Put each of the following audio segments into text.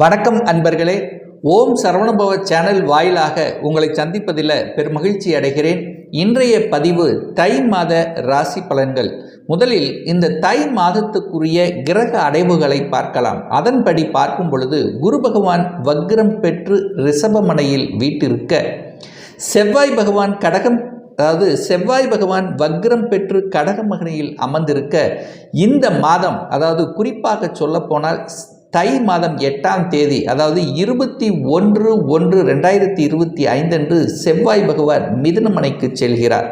வணக்கம் அன்பர்களே. ஓம் சரவணபவ சேனல் வாயிலாக உங்களை சந்திப்பதில் பெருமகிழ்ச்சி அடைகிறேன். இன்றைய பதிவு தை மாத ராசி பலன்கள். முதலில் இந்த தை மாதத்துக்குரிய கிரக அடைவுகளை பார்க்கலாம். அதன்படி பார்க்கும் பொழுது குரு பகவான் வக்ரம் பெற்று ரிஷபமனையில் வீட்டிருக்க, செவ்வாய் பகவான் வக்ரம் பெற்று கடகமகனையில் அமர்ந்திருக்க, இந்த மாதம் குறிப்பாக சொல்ல போனால் தை மாதம் 8ஆம் தேதி 21/1/2025 அன்று செவ்வாய் பகவான் மிதுனமனைக்கு செல்கிறார்.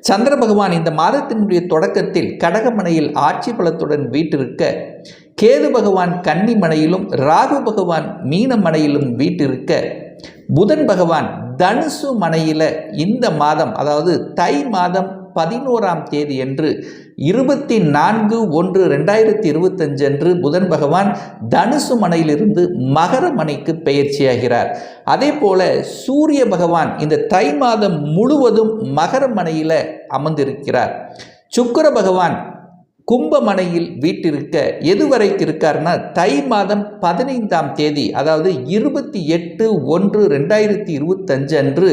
சந்திர பகவான் இந்த மாதத்தினுடைய தொடக்கத்தில் கடகமனையில் ஆட்சி பலத்துடன் வீட்டிருக்க, கேது பகவான் கன்னிமனையிலும் ராகு பகவான் மீனமனையிலும் வீட்டிருக்க, புதன் பகவான் தனுசு மனையில் இந்த மாதம் தை மாதம் 11ஆம் தேதி என்று 24/1/2025 அன்று புதன் பகவான் தனுசு மனையிலிருந்து மகர மனைக்கு பெயர்ச்சியாகிறார். அதே போல சூரிய பகவான் இந்த தை மாதம் முழுவதும் மகர மனையில் அமர்ந்திருக்கிறார். சுக்கிர பகவான் கும்பமனையில் வீட்டிருக்க எதுவரைக்கு இருக்காருன்னா தை மாதம் 15ஆம் தேதி 28/1/2025 அன்று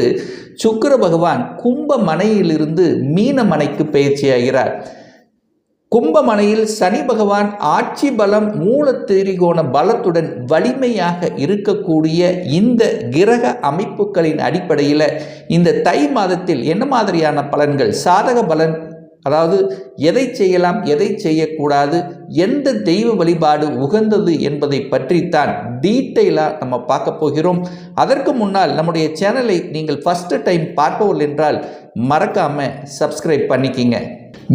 சுக்கிர பகவான் கும்பமனையிலிருந்து மீனமனைக்கு பயிற்சியாகிறார். கும்பமனையில் சனி பகவான் ஆட்சி பலம் மூல திரிகோண பலத்துடன் வலிமையாக இருக்கக்கூடிய இந்த கிரக அமைப்புகளின் அடிப்படையில் இந்த தை மாதத்தில் என்ன மாதிரியான பலன்கள், சாதக பலன், எதை செய்யலாம் எதை செய்யக்கூடாது, எந்த தெய்வ வழிபாடு உகந்தது என்பதை பற்றித்தான் டீட்டெயிலாக நம்ம பார்க்க போகிறோம். அதற்கு முன்னால் நம்முடைய சேனலை நீங்கள் ஃபர்ஸ்ட் டைம் பார்ப்பவர்கள் என்றால் மறக்காம சப்ஸ்கிரைப் பண்ணிக்கிங்க.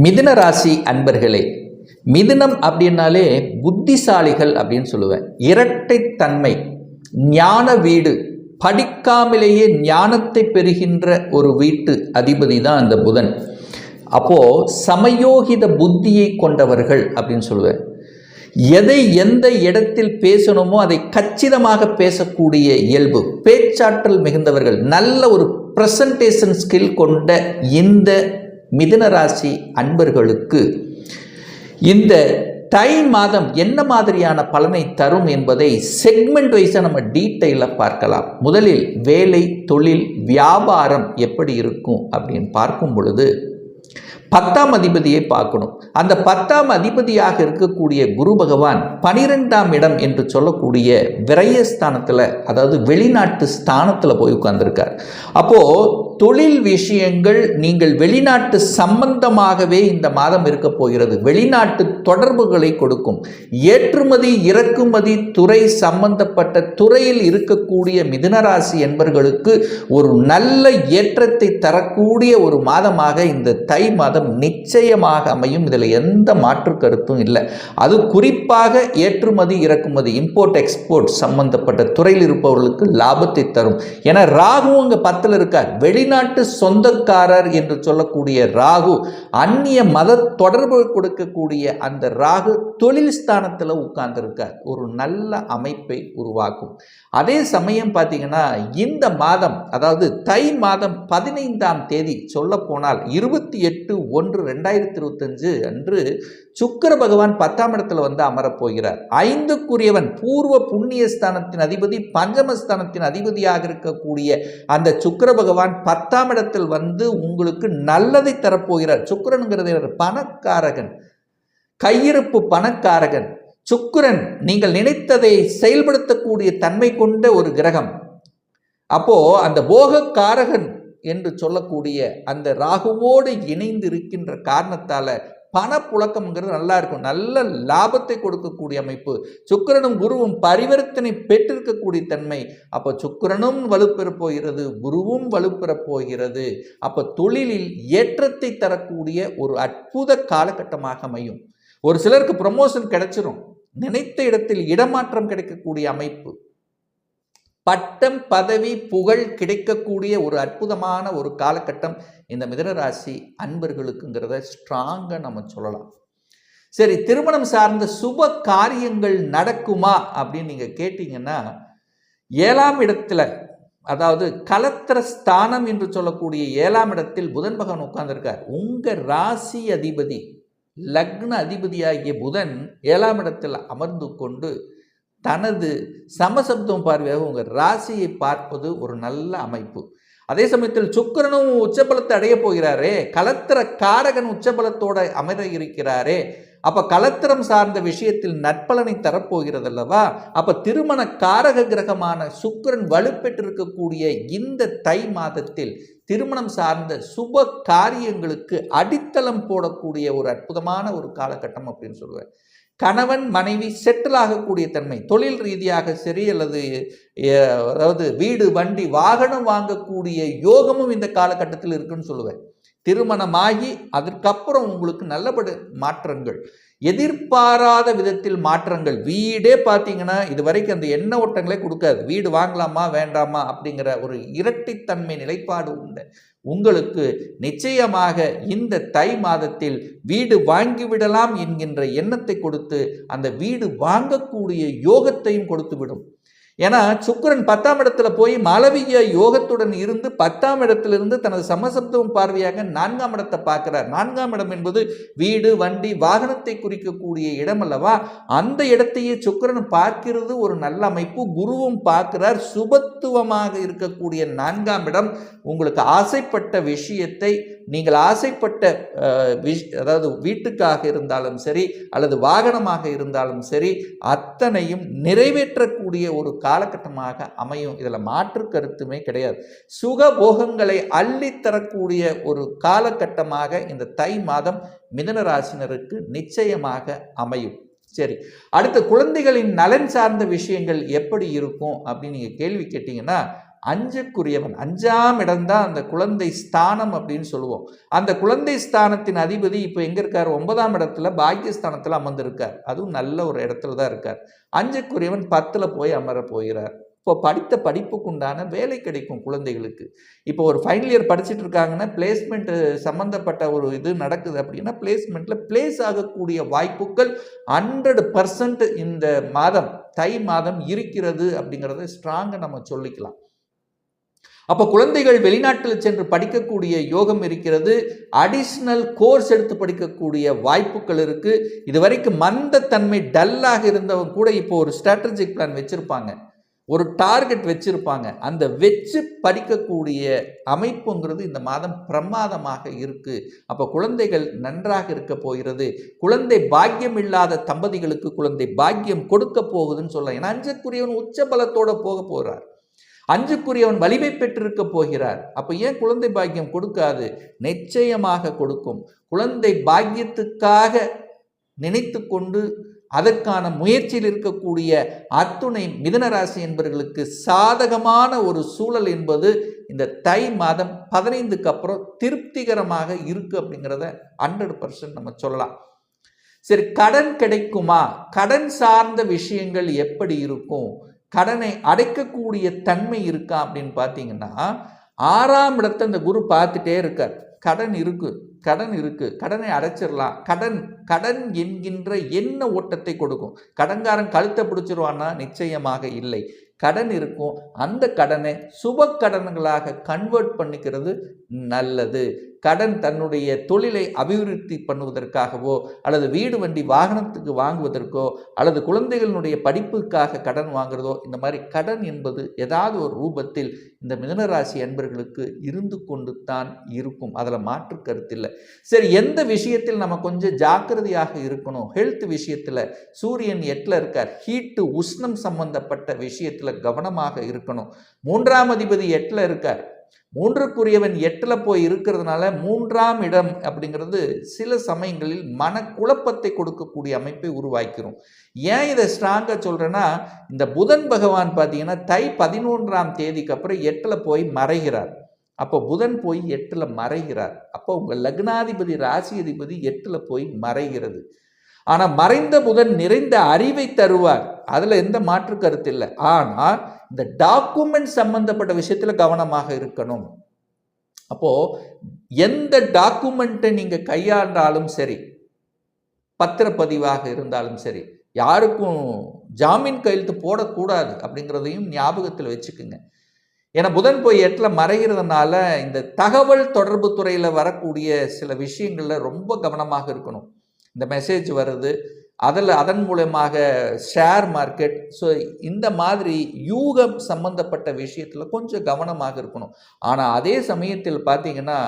மிதுன ராசி அன்பர்களே, மிதுனம் அப்படின்னாலே புத்திசாலிகள் அப்படின்னு சொல்லுவேன். இரட்டைத்தன்மை, ஞான வீடு, படிக்காமலேயே ஞானத்தை பெறுகின்ற ஒரு வீட்டு அதிபதி தான் அந்த புதன். அப்போது சமயோகித புத்தியை கொண்டவர்கள் அப்படின்னு சொல்லுவேன். எதை எந்த இடத்தில் பேசணுமோ அதை கச்சிதமாக பேசக்கூடிய இயல்பு, பேச்சாற்றல் மிகுந்தவர்கள், நல்ல ஒரு ப்ரெசன்டேஷன் ஸ்கில் கொண்ட இந்த மிதுன ராசி அன்பர்களுக்கு இந்த தை மாதம் என்ன மாதிரியான பலனை தரும் என்பதை செக்மெண்ட் வைஸாக நம்ம டீட்டெயிலாக பார்க்கலாம். முதலில் வேலை, தொழில், வியாபாரம் எப்படி இருக்கும் அப்படின்னு பார்க்கும் பொழுது 10ஆம் அதிபதியை பார்க்கணும். அந்த 10ஆம் அதிபதியாக இருக்கக்கூடிய குரு பகவான் 12ஆம் இடம் என்று சொல்லக்கூடிய விரயஸ்தானத்தில், வெளிநாட்டு ஸ்தானத்தில் போய் உட்கார்ந்துருக்கார். அப்போது தொழில் விஷயங்கள், நீங்கள் வெளிநாட்டு சம்பந்தமாகவே இந்த மாதம் இருக்க போகிறது. வெளிநாட்டு தொடர்புகளை கொடுக்கும். ஏற்றுமதி இறக்குமதி துறை சம்பந்தப்பட்ட துறையில் இருக்கக்கூடிய மிதுனராசி என்பவர்களுக்கு ஒரு நல்ல ஏற்றத்தை தரக்கூடிய ஒரு மாதமாக இந்த தை மாதம் நிச்சயமாக அமையும். இதில் எந்த மாற்று கருத்தும் இல்லை. அது குறிப்பாக ஏற்றுமதி இறக்குமதி, இம்போர்ட் எக்ஸ்போர்ட் சம்பந்தப்பட்ட துறையில் இருப்பவர்களுக்கு லாபத்தை தரும். ஏன்னா ராகு அங்கே 10ல் இருக்கார். வெளிநாட்டு சொந்தக்காரர் என்று சொல்லக்கூடிய ராகு, அந்நிய மத தொடர்பு கொடுக்கக்கூடிய அந்த ராகு தொழில் ஸ்தானத்தில் உட்கார்ந்திருக்கார். ஒரு நல்ல அமைப்பை உருவாக்கும். அதே சமயம் பார்த்தீங்கன்னா இந்த மாதம் தை மாதம் 15ஆம் தேதி சொல்ல போனால் 28/1/2025 அன்று சுக்கிர பகவான் 10ஆம் இடத்துல வந்து அமரப்போகிறார். 5க்குரியவன் பூர்வ புண்ணிய ஸ்தானத்தின் அதிபதி, பஞ்சமஸ்தானத்தின் அதிபதியாக இருக்கக்கூடிய அந்த சுக்கிர பகவான் 10ஆம் இடத்தில் வந்து உங்களுக்கு நல்லதை தரப்போகிறார். சுக்கிரனுங்கிறது பணக்காரகன், கையிருப்பு பணக்காரகன். சுக்கிரன் நீங்கள் நினைத்ததை செயல்படுத்தக்கூடிய தன்மை கொண்ட ஒரு கிரகம். அப்போ அந்த போகக்காரகன் என்று சொல்லக்கூடிய அந்த ராகுவோடு இணைந்து இருக்கின்ற காரணத்தால பணப்புழக்கம்ங்கிறது நல்லா இருக்கும். நல்ல லாபத்தை கொடுக்கக்கூடிய அமைப்பு. சுக்கிரனும் குருவும் பரிவர்த்தனை பெற்றிருக்கக்கூடிய தன்மை. அப்போ சுக்கிரனும் வலுப்பெறப் போகிறது, குருவும் வலுப்பெறப் போகிறது. அப்போ தொழிலில் ஏற்றத்தை தரக்கூடிய ஒரு அற்புத காலகட்டமாக அமையும். ஒரு சிலருக்கு ப்ரமோஷன் கிடைச்சிரும், நினைத்த இடத்தில் இடமாற்றம் கிடைக்கக்கூடிய அமைப்பு, பட்டம் பதவி புகழ் கிடைக்கக்கூடிய ஒரு அற்புதமான ஒரு காலகட்டம் இந்த மிதுனராசி அன்பர்களுக்குங்கிறத ஸ்ட்ராங்காக நம்ம சொல்லலாம். சரி, திருமணம் சார்ந்த சுப காரியங்கள் நடக்குமா அப்படின்னு நீங்கள் கேட்டிங்கன்னா, 7ஆம் இடத்துல கலத்திர ஸ்தானம் என்று சொல்லக்கூடிய 7ஆம் இடத்தில் புதன் பகவான் உட்கார்ந்திருக்கார். உங்கள் ராசி அதிபதி, லக்ன அதிபதியாகிய புதன் 7ஆம் இடத்தில் அமர்ந்து கொண்டு தனது சமசப்தம் பார்வையாக உங்கள் ராசியை பார்ப்பது ஒரு நல்ல அமைப்பு. அதே சமயத்தில் சுக்கிரனும் உச்சபலத்தை அடைய போகிறாரே, கலத்திர காரகன் உச்சபலத்தோட அமர இருக்கிறாரே, அப்ப கலத்திரம் சார்ந்த விஷயத்தில் நற்பலனை தரப்போகிறது அல்லவா? அப்ப திருமண காரக கிரகமான சுக்கிரன் வலுப்பெற்றிருக்கக்கூடிய இந்த தை மாதத்தில் திருமணம் சார்ந்த சுப காரியங்களுக்கு அடித்தளம் போடக்கூடிய ஒரு அற்புதமான ஒரு காலகட்டம் அப்படின்னு சொல்லுவேன். கணவன் மனைவி செட்டில் ஆகக்கூடிய தன்மை, தொழில் ரீதியாக சரி, அல்லது அதாவது வீடு வண்டி வாகனம் வாங்கக்கூடிய யோகமும் இந்த காலகட்டத்தில் இருக்குன்னு சொல்லுவேன். திருமணமாகி அதற்கப்புறம் உங்களுக்கு நல்லபடி மாற்றங்கள், எதிர்பாராத விதத்தில் மாற்றங்கள். வீடே பார்த்தீங்கன்னா இது வரைக்கும் அந்த எண்ண ஓட்டங்களே கொடுக்காது. வீடு வாங்கலாமா வேண்டாமா அப்படிங்கிற ஒரு இரட்டைத்தன்மை நிலைப்பாடு உண்டு. உங்களுக்கு நிச்சயமாக இந்த தை மாதத்தில் வீடு வாங்கிவிடலாம் என்கின்ற எண்ணத்தை கொடுத்து அந்த வீடு வாங்கக்கூடிய யோகத்தையும் கொடுத்துவிடும். ஏன்னா சுக்கிரன் 10ஆம் இடத்துல போய் மாளவிய யோகத்துடன் இருந்து 10ஆம் இடத்திலிருந்து தனது சமசப்தம் பார்வையாக 4ஆம் இடத்தை பார்க்கிறார். 4ஆம் இடம் என்பது வீடு வண்டி வாகனத்தை குறிக்கக்கூடிய இடம் அல்லவா? அந்த இடத்தையே சுக்கிரன் பார்க்கிறது ஒரு நல்ல அமைப்பு. குருவும் பார்க்கிறார். சுபத்துவமாக இருக்கக்கூடிய 4ஆம் இடம் உங்களுக்கு ஆசைப்பட்ட விஷயத்தை, நீங்கள் ஆசைப்பட்ட அதாவது வீட்டுக்காக இருந்தாலும் சரி அல்லது வாகனமாக இருந்தாலும் சரி, அத்தனையும் நிறைவேற்றக்கூடிய ஒரு காலகட்டமாக அமையும். இதில் மாற்று கருத்துமே கிடையாது. சுகபோகங்களை அள்ளித்தரக்கூடிய ஒரு காலகட்டமாக இந்த தை மாதம் மிதுன ராசினருக்கு நிச்சயமாக அமையும். சரி, அடுத்த குழந்தைகளின் நலன் சார்ந்த விஷயங்கள் எப்படி இருக்கும் அப்படின்னு நீங்கள் கேள்வி கேட்டீங்கன்னா, 5க்குரியவன் 5ஆம் இடம்தான் அந்த குழந்தை ஸ்தானம் அப்படின்னு சொல்லுவோம். அந்த குழந்தை ஸ்தானத்தின் அதிபதி இப்போ எங்கே இருக்கார்? 9ஆம் இடத்துல பாக்கியஸ்தானத்தில் அமர்ந்திருக்கார். அதுவும் நல்ல ஒரு இடத்துல தான் இருக்கார். 5க்குரியவன் 10ல் போய் அமர போகிறார். இப்போ படித்த படிப்புக்குண்டான வேலை கிடைக்கும் குழந்தைகளுக்கு. இப்போ ஒரு ஃபைனல் இயர் படிச்சுட்டு இருக்காங்கன்னா பிளேஸ்மெண்ட் சம்மந்தப்பட்ட ஒரு இது நடக்குது அப்படின்னா பிளேஸ்மெண்ட்டில் பிளேஸ் ஆகக்கூடிய வாய்ப்புகள் 100% இந்த மாதம் தை மாதம் இருக்கிறது அப்படிங்கிறத ஸ்ட்ராங்காக நம்ம சொல்லிக்கலாம். அப்போ குழந்தைகள் வெளிநாட்டில் சென்று படிக்கக்கூடிய யோகம் இருக்கிறது. அடிஷ்னல் கோர்ஸ் எடுத்து படிக்கக்கூடிய வாய்ப்புகள் இருக்கு. இதுவரைக்கும் மந்தத்தன்மை டல்லாக இருந்தவங்க கூட இப்போ ஒரு ஸ்ட்ராட்டஜிக் பிளான் வச்சிருப்பாங்க, ஒரு டார்கெட் வச்சிருப்பாங்க. அந்த வச்சு படிக்கக்கூடிய அமைப்புங்கிறது இந்த மாதம் பிரமாதமாக இருக்கு. அப்போ குழந்தைகள் நன்றாக இருக்க போகிறது. குழந்தை பாக்கியம் இல்லாத தம்பதிகளுக்கு குழந்தை பாக்கியம் கொடுக்க போகுதுன்னு சொல்லலாம். ஏன்னா 5க்குரியவன் உச்ச பலத்தோட போக போகிறார். 5க்குரியவன் வலிமை பெற்றிருக்க போகிறார். அப்போ ஏன் குழந்தை பாக்கியம் கொடுக்காது? நிச்சயமாக கொடுக்கும். குழந்தை பாக்கியத்துக்காக நினைத்து கொண்டு அதற்கான முயற்சியில் இருக்கக்கூடிய அத்துணை மிதுன ராசி என்பவர்களுக்கு சாதகமான ஒரு சூழல் என்பது இந்த தை மாதம் 15க்கு அப்புறம் திருப்திகரமாக இருக்கு அப்படிங்கிறத 100% நம்ம சொல்லலாம். சரி, கடன் கிடைக்குமா? கடன் சார்ந்த விஷயங்கள் எப்படி இருக்கும்? கடனை அடைக்கக்கூடிய தன்மை இருக்கா அப்படின்னு பார்த்தீங்கன்னா, 6ஆம் இடத்தை அந்த குரு பார்த்துட்டே இருக்கார். கடன் இருக்கு, கடன் இருக்கு, கடனை அடைச்சிடலாம். கடன் என்கின்ற எண்ண ஓட்டத்தை கொடுக்கும். கடன்காரன் கழுத்தை பிடிச்சிருவான்னா நிச்சயமாக இல்லை. கடன் இருக்கும். அந்த கடனை சுப கடன்களாக கன்வெர்ட் பண்ணிக்கிறது நல்லது. கடன் தன்னுடைய தொழிலை அபிவிருத்தி பண்ணுவதற்காகவோ அல்லது வீடு வண்டி வாகனத்துக்கு வாங்குவதற்கோ அல்லது குழந்தைகளுடைய படிப்புக்காக கடன் வாங்குறதோ, இந்த மாதிரி கடன் என்பது ஏதாவது ஒரு ரூபத்தில் இந்த மிதுனராசி அன்பர்களுக்கு இருந்து கொண்டு தான் இருக்கும். அதில் மாற்று கருத்து இல்லை. சரி, எந்த விஷயத்தில் நம்ம கொஞ்சம் ஜாக்கிரதையாக இருக்கணும்? ஹெல்த் விஷயத்தில் சூரியன் 8ல் இருக்கார். ஹீட்டு உஷ்ணம் சம்பந்தப்பட்ட விஷயத்தில் கவனமாக இருக்கணும். 3ஆம் அதிபதி 8ல் இருக்கார். 3க்குரியவன் 8ல் போய் இருக்கிறதுனால 3ஆம் இடம் அப்படிங்கிறது சில சமயங்களில் மனக்குழப்பத்தை கொடுக்கக்கூடிய அமைப்பை உருவாக்கிறோம். ஏன் இதை ஸ்ட்ராங்காக சொல்கிறேன்னா, இந்த புதன் பகவான் பார்த்தீங்கன்னா தை 11ஆம் தேதிக்கு அப்புறம் 8ல் போய் மறைகிறார். அப்போ புதன் போய் 8ல் மறைகிறார். அப்போ உங்கள் லக்னாதிபதி ராசி அதிபதி 8ல் போய் மறைகிறது. ஆனால் மறைந்த புதன் நிறைந்த அறிவை தருவார். அதில் எந்த மாற்று கருத்து இல்லை. ஆனால் இந்த டாக்குமெண்ட் சம்பந்தப்பட்ட விஷயத்தில் கவனமாக இருக்கணும். அப்போது எந்த டாக்குமெண்ட்டை நீங்கள் கையாண்டாலும் சரி, பத்திரப்பதிவாக இருந்தாலும் சரி, யாருக்கும் ஜாமீன் கையெழுத்து போடக்கூடாது அப்படிங்கிறதையும் ஞாபகத்தில் வச்சுக்குங்க. ஏன்னா புதன் போய் 8ல் மறைகிறதுனால இந்த தகவல் தொடர்பு துறையில் வரக்கூடிய சில விஷயங்களில் ரொம்ப கவனமாக இருக்கணும். இந்த மெசேஜ் வருது, அதன் மூலமாக ஷேர் மார்க்கெட். ஸோ இந்த மாதிரி யூகம் சம்பந்தப்பட்ட விஷயத்தில் கொஞ்சம் கவனமாக இருக்கணும். ஆனால் அதே சமயத்தில் பார்த்தீங்கன்னா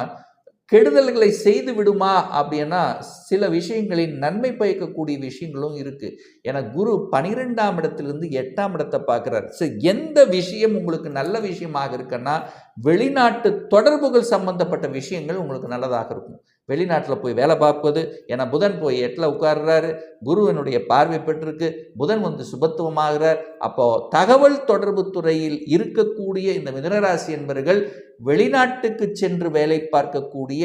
கெடுதல்களை செய்து விடுமா அப்படின்னா சில விஷயங்களின் நன்மை பயக்கக்கூடிய விஷயங்களும் இருக்கு. ஏன்னா குரு 12ஆம் இடத்திலிருந்து 8ஆம் இடத்தை பார்க்கிறார். ஸோ எந்த விஷயம் உங்களுக்கு நல்ல விஷயமாக இருக்குன்னா வெளிநாட்டு தொடர்புகள் சம்பந்தப்பட்ட விஷயங்கள் உங்களுக்கு நல்லதாக இருக்கும். வெளிநாட்டில் போய் வேலை பார்ப்பது, ஏன்னா புதன் போய் 8ல் உட்கார்றாரு, குருவனுடைய பார்வை பெற்றிருக்கு, புதன் வந்து சுபத்துவமாகிறார். அப்போ தகவல் தொடர்பு துறையில் இருக்கக்கூடிய இந்த மிதுனராசி என்பவர்கள் வெளிநாட்டுக்கு சென்று வேலை பார்க்கக்கூடிய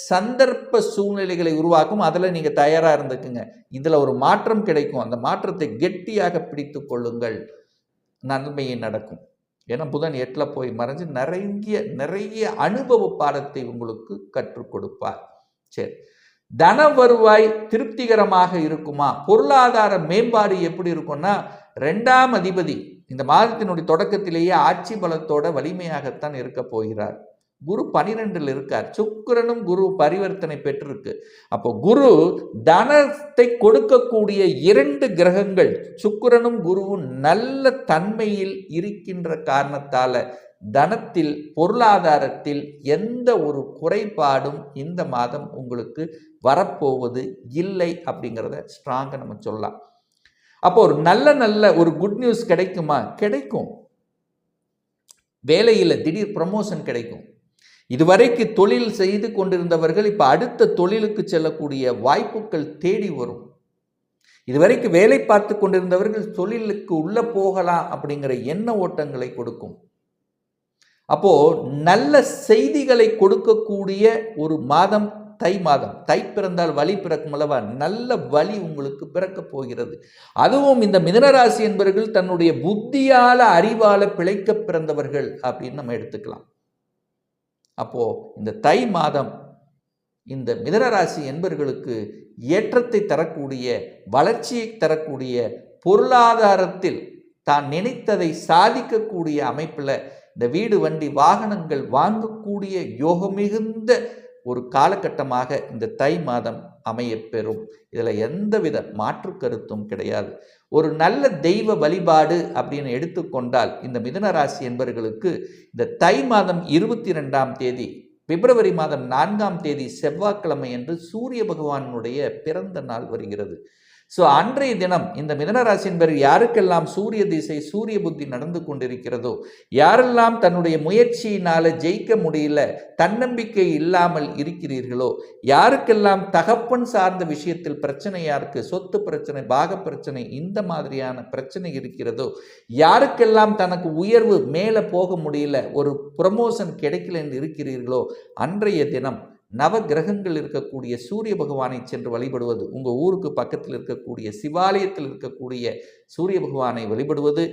சந்தர்ப்ப சூழ்நிலைகளை உருவாக்கும். அதில் நீங்கள் தயாராக இருந்துக்குங்க. இதில் ஒரு மாற்றம் கிடைக்கும். அந்த மாற்றத்தை கெட்டியாக பிடித்து கொள்ளுங்கள், நன்மையை நடக்கும். ஏன்னா புதன் 8ல் போய் மறைஞ்சு நிறைய அனுபவ பாடத்தை உங்களுக்கு கற்றுக் கொடுப்பார். சரி, தன வருவாய் திருப்திகரமாக இருக்குமா? பொருளாதார மேம்பாடு எப்படி இருக்கும்னா 2ஆம் அதிபதி இந்த மாதத்தினுடைய தொடக்கத்திலேயே ஆட்சி பலத்தோட வலிமையாகத்தான் இருக்க போகிறார். குரு 12ல் இருக்கார். சுக்கிரனும் குரு பரிவர்த்தனை பெற்றிருக்கு. அப்போ குரு தனத்தை கொடுக்கக்கூடிய 2 கிரகங்கள் சுக்கிரனும் குருவும் நல்ல தன்மையில் இருக்கின்ற காரணத்தால தனத்தில் பொருளாதாரத்தில் எந்த ஒரு குறைபாடும் இந்த மாதம் உங்களுக்கு வரப்போவது இல்லை அப்படிங்கிறத ஸ்ட்ராங்காக நம்ம சொல்லலாம். அப்போ ஒரு நல்ல ஒரு குட் நியூஸ் கிடைக்குமா? கிடைக்கும். வேலையில் திடீர் ப்ரமோஷன் கிடைக்கும். இதுவரைக்கு தொழில் செய்து கொண்டிருந்தவர்கள் இப்போ அடுத்த தொழிலுக்கு செல்லக்கூடிய வாய்ப்புகள் தேடி வரும். இதுவரைக்கு வேலை பார்த்து கொண்டிருந்தவர்கள் தொழிலுக்கு உள்ள போகலாம் அப்படிங்கிற எண்ண ஓட்டங்களை கொடுக்கும். அப்போ நல்ல செய்திகளை கொடுக்கக்கூடிய ஒரு மாதம் தை மாதம். தை பிறந்தால் வழி பிறக்கும் அல்லவா? நல்ல வழி உங்களுக்கு பிறக்க போகிறது. அதுவும் இந்த மிதுனராசி என்பவர்கள் தன்னுடைய புத்தியால அறிவால பிழைக்க பிறந்தவர்கள் அப்படின்னு நம்ம எடுத்துக்கலாம். அப்போ இந்த தை மாதம் இந்த மிதுனராசி என்பவர்களுக்கு ஏற்றத்தை தரக்கூடிய, வளர்ச்சியை தரக்கூடிய, பொருளாதாரத்தில் தான் நினைத்ததை சாதிக்கக்கூடிய அமைப்பில் இந்த வீடு வண்டி வாகனங்கள் வாங்கக்கூடிய யோகம் மிகுந்த ஒரு காலகட்டமாக இந்த தை மாதம் அமையப்பெறும். இதில் எந்தவித மாற்று கருத்தும் கிடையாது. ஒரு நல்ல தெய்வ வழிபாடு அப்படின்னு எடுத்துக்கொண்டால் இந்த மிதுனராசி என்பவர்களுக்கு இந்த தை மாதம் 22ஆம் தேதி பிப்ரவரி மாதம் 4ஆம் தேதி செவ்வாய்க்கிழமை என்று சூரிய பகவானுடைய பிறந்த நாள் வருகிறது. ஸோ அன்றைய தினம் இந்த மிதுனராசி என்பவர் யாருக்கெல்லாம் சூரிய திசை சூரிய புத்தி நடந்து கொண்டிருக்கிறதோ, யாரெல்லாம் தன்னுடைய முயற்சியினால ஜெயிக்க முடியல, தன்னம்பிக்கை இல்லாமல் இருக்கிறீர்களோ, யாருக்கெல்லாம் தகப்பன் சார்ந்த விஷயத்தில் பிரச்சனையா இருக்கு, சொத்து பிரச்சனை, பாக பிரச்சனை, இந்த மாதிரியான பிரச்சனை இருக்கிறதோ, யாருக்கெல்லாம் தனக்கு உயர்வு மேலே போக முடியல, ஒரு ப்ரமோஷன் கிடைக்கல என்று இருக்கிறீர்களோ, அன்றைய தினம் நவ கிரகங்கள் இருக்கக்கூடிய சூரிய பகவானை சென்று வழிபடுவது, உங்கள் ஊருக்கு பக்கத்தில் இருக்கக்கூடிய சிவாலயத்தில் இருக்கக்கூடிய சூரிய பகவானை வழிபடுவது,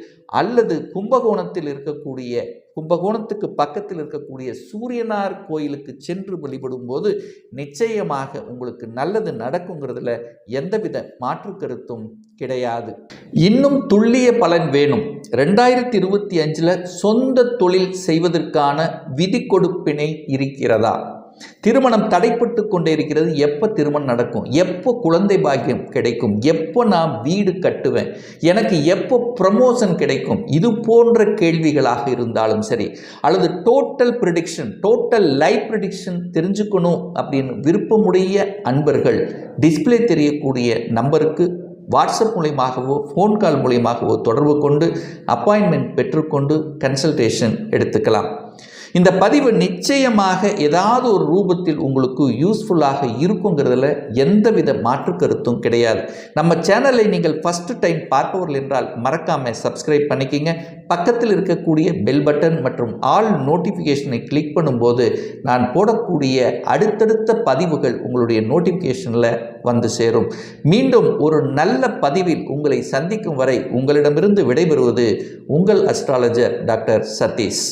அல்லது கும்பகோணத்துக்கு பக்கத்தில் இருக்கக்கூடிய சூரியனார் கோயிலுக்கு சென்று வழிபடும் போது நிச்சயமாக உங்களுக்கு நல்லது நடக்குங்கிறதுல எந்தவித மாற்று கருத்தும் கிடையாது. இன்னும் துல்லிய பலன் வேணும். 2025 சொந்த தொழில் செய்வதற்கான விதி கொடுப்பினை இருக்கிறதா? திருமணம் தடைப்பட்டு கொண்டே இருக்கிறது. எப்போ திருமணம் நடக்கும்? எப்போ குழந்தை பாக்கியம் கிடைக்கும்? எப்போ நான் வீடு கட்டுவேன்? எனக்கு எப்போ ப்ரமோஷன் கிடைக்கும்? இது போன்ற கேள்விகளாக இருந்தாலும் சரி, அல்லது total prediction, total life prediction தெரிஞ்சுக்கணும் அப்படின்னு விருப்பமுடைய அன்பர்கள் டிஸ்பிளே தெரியக்கூடிய நம்பருக்கு வாட்ஸ்அப் மூலியமாகவோ ஃபோன் கால் மூலியமாகவோ தொடர்பு கொண்டு அப்பாயின்மெண்ட் பெற்றுக்கொண்டு கன்சல்டேஷன் எடுத்துக்கலாம். இந்த பதிவு நிச்சயமாக ஏதாவது ஒரு ரூபத்தில் உங்களுக்கு யூஸ்ஃபுல்லாக இருக்குங்கிறதுல எந்தவித மாற்று கருத்தும் கிடையாது. நம்ம சேனலை நீங்கள் ஃபஸ்ட்டு டைம் பார்ப்பவர்கள் என்றால் மறக்காமல் சப்ஸ்கிரைப் பண்ணிக்கிங்க. பக்கத்தில் இருக்கக்கூடிய பெல் பட்டன் மற்றும் ஆல் நோட்டிஃபிகேஷனை கிளிக் பண்ணும்போது நான் போடக்கூடிய அடுத்தடுத்த பதிவுகள் உங்களுடைய நோட்டிஃபிகேஷனில் வந்து சேரும். மீண்டும் ஒரு நல்ல பதிவில் உங்களை சந்திக்கும் வரை உங்களிடமிருந்து விடைபெறுவது உங்கள் அஸ்ட்ராலஜர் டாக்டர் சதீஷ்.